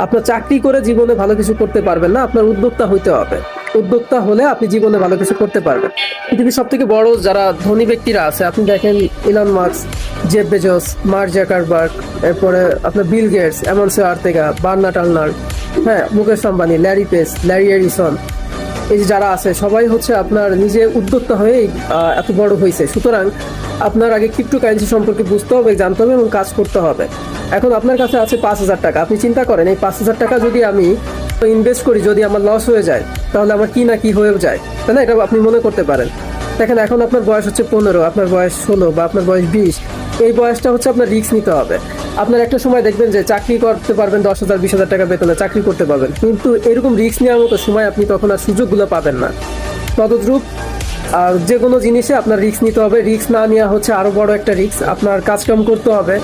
আপনার চাকরি করে জীবনে ভালো কিছু করতে পারবেন না, আপনার উদ্যোক্তা হইতে হবে। উদ্যোক্তা হলে আপনি জীবনে ভালো কিছু করতে পারবেন। পৃথিবীর সব থেকে বড় যারা ধনী ব্যক্তিরা আছে, আপনি দেখেন Elon Musk, Jeff Bezos, Mark Zuckerberg, এরপরে আপনার Bill Gates, Amancio Ortega, Bernard Arnault, হ্যাঁ, Mukesh Ambani, Larry Page, Larry Ellison, এই যে যারা আছে সবাই হচ্ছে আপনার নিজে উদ্যোক্তা হয়ে এত বড় হয়েছে। সুতরাং আপনার আগে ক্রিপ্টোকারেন্সি সম্পর্কে বুঝতে হবে, জানতে হবে এবং কাজ করতে হবে। এখন আপনার কাছে আছে 5,000 টাকা, আপনি চিন্তা করেন এই 5,000 টাকা যদি আমি ইনভেস্ট করি, যদি আমার লস হয়ে যায় তাহলে আমার কি না কি হয়ে যায়, তাই না? এটা আপনি মনে করতে পারেন। দেখেন এখন আপনার বয়স হচ্ছে 15, আপনার বয়স 16 বা আপনার বয়স 20, এই বয়সটা হচ্ছে আপনার রিস্ক নিতে হবে। আপনার একটা সময় দেখবেন যে চাকরি করতে পারবেন 10,000 20,000 টাকা বেতনে চাকরি করতে পারবেন, কিন্তু এরকম রিস্ক নেওয়ার মতো সময় আপনি তখন আর সুযোগগুলো পাবেন না। তদ্রূপ আর যে কোনো জিনিসে আপনার রিস্ক নিতে হবে। রিস্ক না নেওয়া হচ্ছে আরো বড় একটা রিস্ক। আপনার কাজকাম করতে হবে,